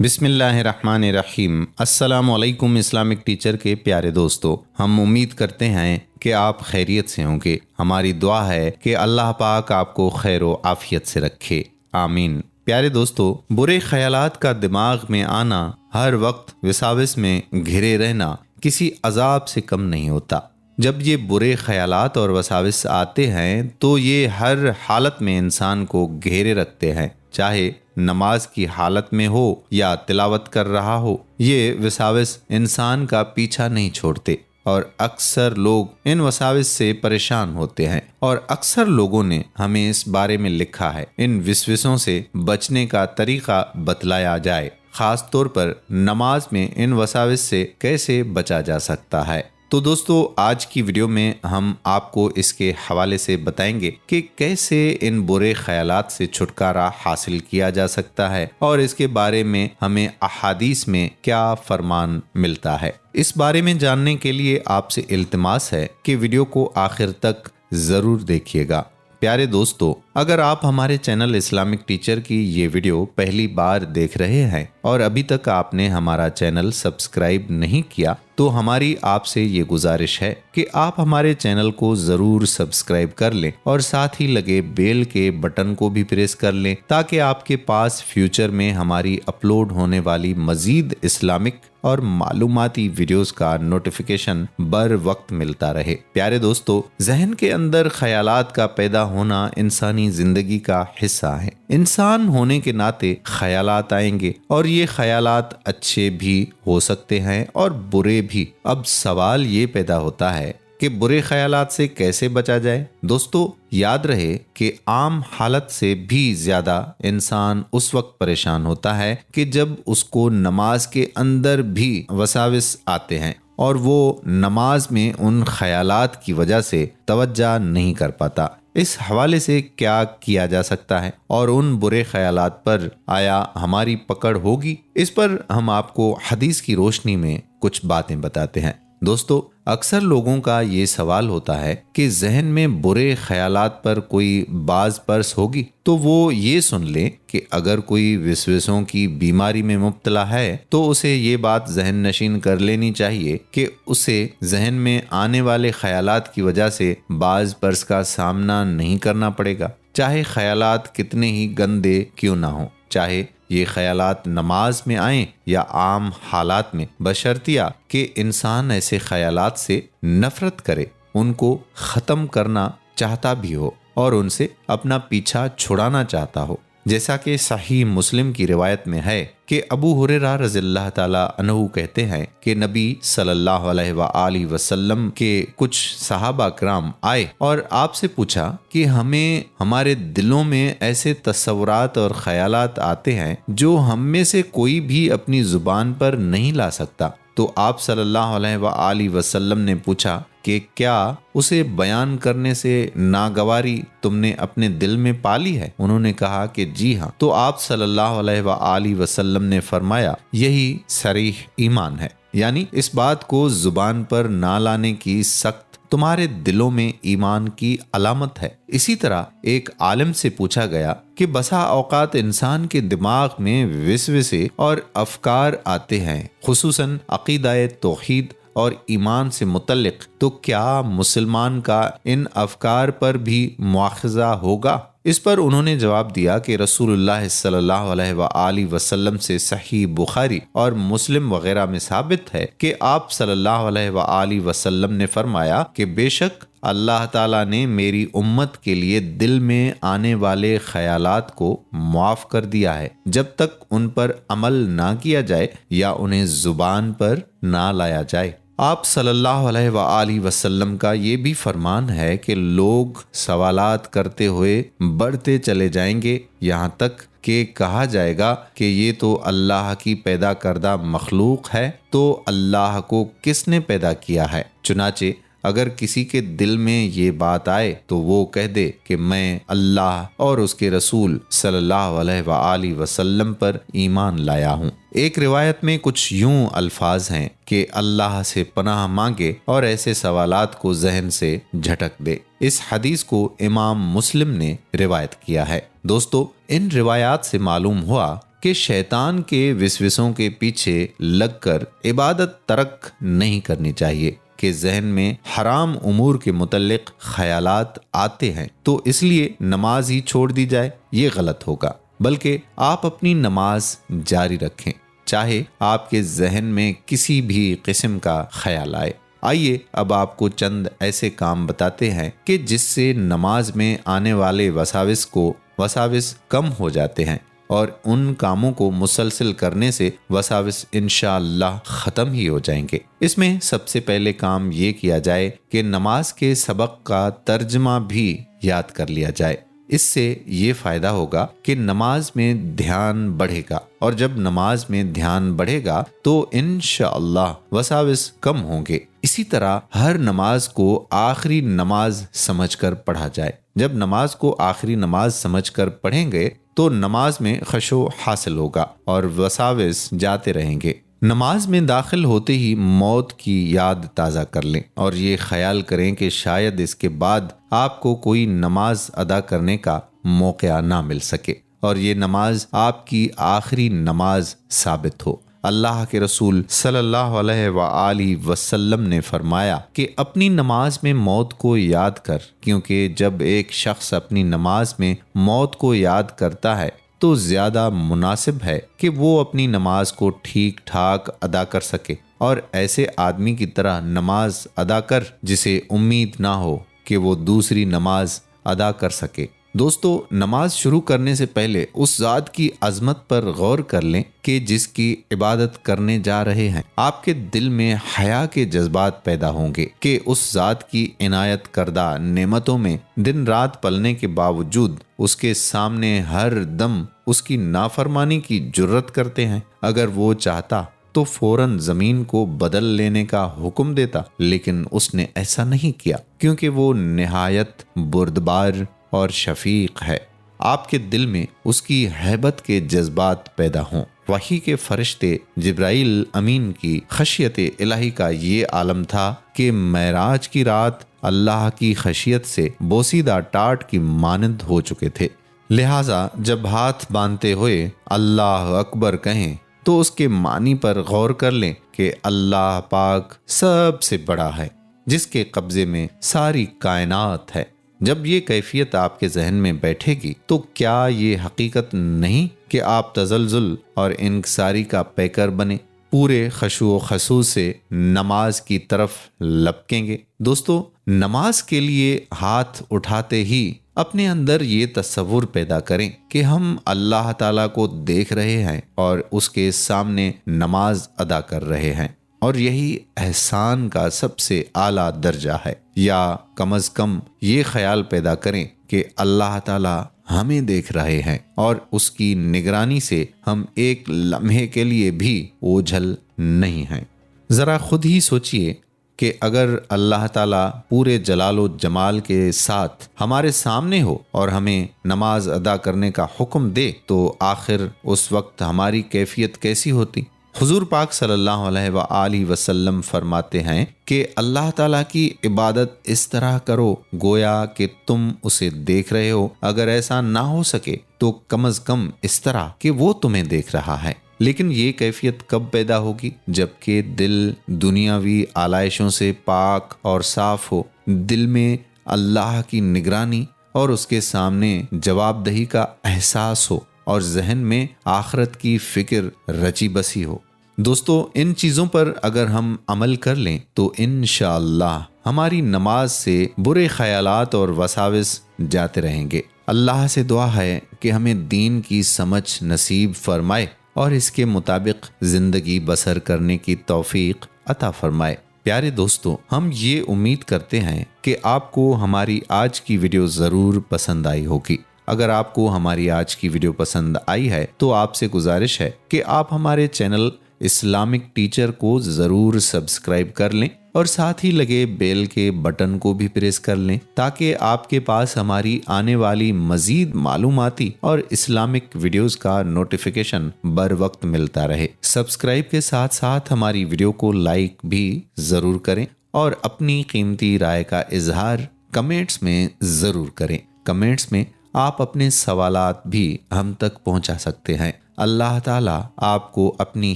بسم اللہ الرحمن الرحیم۔ السلام علیکم اسلامک ٹیچر کے پیارے دوستو، ہم امید کرتے ہیں کہ آپ خیریت سے ہوں گے۔ ہماری دعا ہے کہ اللہ پاک آپ کو خیر و عافیت سے رکھے، آمین۔ پیارے دوستو، برے خیالات کا دماغ میں آنا، ہر وقت وساوس میں گھرے رہنا کسی عذاب سے کم نہیں ہوتا۔ جب یہ برے خیالات اور وساوس آتے ہیں تو یہ ہر حالت میں انسان کو گھیرے رکھتے ہیں، چاہے نماز کی حالت میں ہو یا تلاوت کر رہا ہو۔ یہ وساوس انسان کا پیچھا نہیں چھوڑتے اور اکثر لوگ ان وساوس سے پریشان ہوتے ہیں، اور اکثر لوگوں نے ہمیں اس بارے میں لکھا ہے۔ ان وسوسوں سے بچنے کا طریقہ بتلایا جائے، خاص طور پر نماز میں ان وساوس سے کیسے بچا جا سکتا ہے۔ تو دوستو، آج کی ویڈیو میں ہم آپ کو اس کے حوالے سے بتائیں گے کہ کیسے ان برے خیالات سے چھٹکارا حاصل کیا جا سکتا ہے، اور اس کے بارے میں ہمیں احادیث میں کیا فرمان ملتا ہے۔ اس بارے میں جاننے کے لیے آپ سے التماس ہے کہ ویڈیو کو آخر تک ضرور دیکھیے گا۔ پیارے دوستو، اگر آپ ہمارے چینل اسلامک ٹیچر کی یہ ویڈیو پہلی بار دیکھ رہے ہیں اور ابھی تک آپ نے ہمارا چینل سبسکرائب نہیں کیا تو ہماری آپ سے یہ گزارش ہے کہ آپ ہمارے چینل کو ضرور سبسکرائب کر لیں اور ساتھ ہی لگے بیل کے بٹن کو بھی پریس کر لیں، تاکہ آپ کے پاس فیوچر میں ہماری اپلوڈ ہونے والی مزید اسلامک اور معلوماتی ویڈیوز کا نوٹیفیکیشن بر وقت ملتا رہے۔ پیارے دوستو، ذہن کے اندر خیالات کا پیدا ہونا انسانی زندگی کا حصہ ہے۔ انسان ہونے کے ناطے خیالات آئیں گے، اور یہ خیالات اچھے بھی ہو سکتے ہیں اور برے بھی۔ اب سوال یہ پیدا ہوتا ہے کہ برے خیالات سے کیسے بچا جائے؟ دوستو، یاد رہے کہ عام حالت سے بھی زیادہ انسان اس وقت پریشان ہوتا ہے کہ جب اس کو نماز کے اندر بھی وساوس آتے ہیں اور وہ نماز میں ان خیالات کی وجہ سے توجہ نہیں کر پاتا۔ اس حوالے سے کیا کیا جا سکتا ہے اور ان برے خیالات پر آیا ہماری پکڑ ہوگی؟ اس پر ہم آپ کو حدیث کی روشنی میں کچھ باتیں بتاتے ہیں۔ دوستو، اکثر لوگوں کا یہ سوال ہوتا ہے کہ ذہن میں برے خیالات پر کوئی باز پرس ہوگی، تو وہ یہ سن لیں کہ اگر کوئی وسوسوں کی بیماری میں مبتلا ہے تو اسے یہ بات ذہن نشین کر لینی چاہیے کہ اسے ذہن میں آنے والے خیالات کی وجہ سے باز پرس کا سامنا نہیں کرنا پڑے گا، چاہے خیالات کتنے ہی گندے کیوں نہ ہوں، چاہے یہ خیالات نماز میں آئیں یا عام حالات میں، بشرطیہ کہ انسان ایسے خیالات سے نفرت کرے، ان کو ختم کرنا چاہتا بھی ہو اور ان سے اپنا پیچھا چھڑانا چاہتا ہو۔ جیسا کہ صحیح مسلم کی روایت میں ہے کہ ابو ہریرہ رضی اللہ تعالیٰ عنہ کہتے ہیں کہ نبی صلی اللہ علیہ وآلہ وسلم کے کچھ صحابہ کرام آئے اور آپ سے پوچھا کہ ہمیں ہمارے دلوں میں ایسے تصورات اور خیالات آتے ہیں جو ہم میں سے کوئی بھی اپنی زبان پر نہیں لا سکتا۔ تو آپ صلی اللہ علیہ وآلہ وسلم نے پوچھا کہ کیا اسے بیان کرنے سے ناگواری تم نے اپنے دل میں پالی ہے؟ انہوں نے کہا کہ جی ہاں۔ تو آپ صلی اللہ علیہ وآلہ وسلم نے فرمایا، یہی صریح ایمان ہے، یعنی اس بات کو زبان پر نہ لانے کی سخت تمہارے دلوں میں ایمان کی علامت ہے۔ اسی طرح ایک عالم سے پوچھا گیا کہ بسا اوقات انسان کے دماغ میں وسوسے اور افکار آتے ہیں، خصوصاً عقیدہ توحید اور ایمان سے متعلق، تو کیا مسلمان کا ان افکار پر بھی مواخذہ ہوگا؟ اس پر انہوں نے جواب دیا کہ رسول اللہ صلی اللہ علیہ وآلہ وسلم سے صحیح بخاری اور مسلم وغیرہ میں ثابت ہے کہ آپ صلی اللہ علیہ وآلہ وسلم نے فرمایا کہ بے شک اللہ تعالیٰ نے میری امت کے لیے دل میں آنے والے خیالات کو معاف کر دیا ہے، جب تک ان پر عمل نہ کیا جائے یا انہیں زبان پر نہ لایا جائے۔ آپ صلی اللہ علیہ وآلہ وسلم کا یہ بھی فرمان ہے کہ لوگ سوالات کرتے ہوئے بڑھتے چلے جائیں گے، یہاں تک کہ کہا جائے گا کہ یہ تو اللہ کی پیدا کردہ مخلوق ہے، تو اللہ کو کس نے پیدا کیا ہے؟ چنانچہ اگر کسی کے دل میں یہ بات آئے تو وہ کہہ دے کہ میں اللہ اور اس کے رسول صلی اللہ علیہ وآلہ وسلم پر ایمان لایا ہوں۔ ایک روایت میں کچھ یوں الفاظ ہیں کہ اللہ سے پناہ مانگے اور ایسے سوالات کو ذہن سے جھٹک دے۔ اس حدیث کو امام مسلم نے روایت کیا ہے۔ دوستو، ان روایات سے معلوم ہوا کہ شیطان کے وسوسوں کے پیچھے لگ کر عبادت ترک نہیں کرنی چاہیے کہ ذہن میں حرام امور کے متعلق خیالات آتے ہیں تو اس لیے نماز ہی چھوڑ دی جائے، یہ غلط ہوگا، بلکہ آپ اپنی نماز جاری رکھیں چاہے آپ کے ذہن میں کسی بھی قسم کا خیال آئے۔ آئیے اب آپ کو چند ایسے کام بتاتے ہیں کہ جس سے نماز میں آنے والے وساوس کم ہو جاتے ہیں، اور ان کاموں کو مسلسل کرنے سے وساوس انشاءاللہ ختم ہی ہو جائیں گے۔ اس میں سب سے پہلے کام یہ کیا جائے کہ نماز کے سبق کا ترجمہ بھی یاد کر لیا جائے۔ اس سے یہ فائدہ ہوگا کہ نماز میں دھیان بڑھے گا، اور جب نماز میں دھیان بڑھے گا تو انشاءاللہ وساوس کم ہوں گے۔ اسی طرح ہر نماز کو آخری نماز سمجھ کر پڑھا جائے۔ جب نماز کو آخری نماز سمجھ کر پڑھیں گے تو نماز میں خشوع حاصل ہوگا اور وساوس جاتے رہیں گے۔ نماز میں داخل ہوتے ہی موت کی یاد تازہ کر لیں اور یہ خیال کریں کہ شاید اس کے بعد آپ کو کوئی نماز ادا کرنے کا موقع نہ مل سکے اور یہ نماز آپ کی آخری نماز ثابت ہو۔ اللہ کے رسول صلی اللہ علیہ وآلہ وسلم نے فرمایا کہ اپنی نماز میں موت کو یاد کر، کیونکہ جب ایک شخص اپنی نماز میں موت کو یاد کرتا ہے تو زیادہ مناسب ہے کہ وہ اپنی نماز کو ٹھیک ٹھاک ادا کر سکے، اور ایسے آدمی کی طرح نماز ادا کر جسے امید نہ ہو کہ وہ دوسری نماز ادا کر سکے۔ دوستو، نماز شروع کرنے سے پہلے اس ذات کی عظمت پر غور کر لیں کہ جس کی عبادت کرنے جا رہے ہیں۔ آپ کے دل میں حیا کے جذبات پیدا ہوں گے کہ اس ذات کی عنایت کردہ نعمتوں میں دن رات پلنے کے باوجود اس کے سامنے ہر دم اس کی نافرمانی کی جرت کرتے ہیں۔ اگر وہ چاہتا تو فوراً زمین کو بدل لینے کا حکم دیتا، لیکن اس نے ایسا نہیں کیا کیونکہ وہ نہایت بردبار اور شفیق ہے۔ آپ کے دل میں اس کی ہیبت کے جذبات پیدا ہوں۔ وحی کے فرشتے جبرائیل امین کی خشیت الہی کا یہ عالم تھا کہ معراج کی رات اللہ کی خشیت سے بوسیدہ ٹاٹ کی مانند ہو چکے تھے، لہٰذا جب ہاتھ باندھتے ہوئے اللہ اکبر کہیں تو اس کے معنی پر غور کر لیں کہ اللہ پاک سب سے بڑا ہے جس کے قبضے میں ساری کائنات ہے۔ جب یہ کیفیت آپ کے ذہن میں بیٹھے گی تو کیا یہ حقیقت نہیں کہ آپ تزلزل اور انکساری کا پیکر بنے، پورے خشوع و خضوع سے نماز کی طرف لپکیں گے؟ دوستو، نماز کے لیے ہاتھ اٹھاتے ہی اپنے اندر یہ تصور پیدا کریں کہ ہم اللہ تعالیٰ کو دیکھ رہے ہیں اور اس کے سامنے نماز ادا کر رہے ہیں، اور یہی احسان کا سب سے اعلیٰ درجہ ہے۔ یا کم از کم یہ خیال پیدا کریں کہ اللہ تعالیٰ ہمیں دیکھ رہے ہیں اور اس کی نگرانی سے ہم ایک لمحے کے لیے بھی اوجھل نہیں ہیں۔ ذرا خود ہی سوچئے کہ اگر اللہ تعالیٰ پورے جلال و جمال کے ساتھ ہمارے سامنے ہو اور ہمیں نماز ادا کرنے کا حکم دے تو آخر اس وقت ہماری کیفیت کیسی ہوتی؟ حضور پاک صلی اللہ علیہ وآلہ وسلم فرماتے ہیں کہ اللہ تعالیٰ کی عبادت اس طرح کرو گویا کہ تم اسے دیکھ رہے ہو، اگر ایسا نہ ہو سکے تو کم از کم اس طرح کہ وہ تمہیں دیکھ رہا ہے۔ لیکن یہ کیفیت کب پیدا ہوگی؟ جبکہ دل دنیاوی آلائشوں سے پاک اور صاف ہو، دل میں اللہ کی نگرانی اور اس کے سامنے جواب دہی کا احساس ہو، اور ذہن میں آخرت کی فکر رچی بسی ہو۔ دوستو، ان چیزوں پر اگر ہم عمل کر لیں تو انشاءاللہ ہماری نماز سے برے خیالات اور وساوس جاتے رہیں گے۔ اللہ سے دعا ہے کہ ہمیں دین کی سمجھ نصیب فرمائے اور اس کے مطابق زندگی بسر کرنے کی توفیق عطا فرمائے۔ پیارے دوستو، ہم یہ امید کرتے ہیں کہ آپ کو ہماری آج کی ویڈیو ضرور پسند آئی ہوگی۔ اگر آپ کو ہماری آج کی ویڈیو پسند آئی ہے تو آپ سے گزارش ہے کہ آپ ہمارے چینل اسلامک ٹیچر کو ضرور سبسکرائب کر لیں اور ساتھ ہی لگے بیل کے بٹن کو بھی پریس کر لیں تاکہ آپ کے پاس ہماری آنے والی مزید معلوماتی اور اسلامک ویڈیوز کا نوٹیفیکیشن بر وقت ملتا رہے۔ سبسکرائب کے ساتھ ساتھ ہماری ویڈیو کو لائک بھی ضرور کریں اور اپنی قیمتی رائے کا اظہار کمنٹس میں ضرور کریں۔ کمنٹس میں آپ اپنے سوالات بھی ہم تک پہنچا سکتے ہیں۔ اللہ تعالیٰ آپ کو اپنی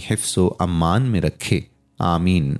حفظ و امان میں رکھے، آمین۔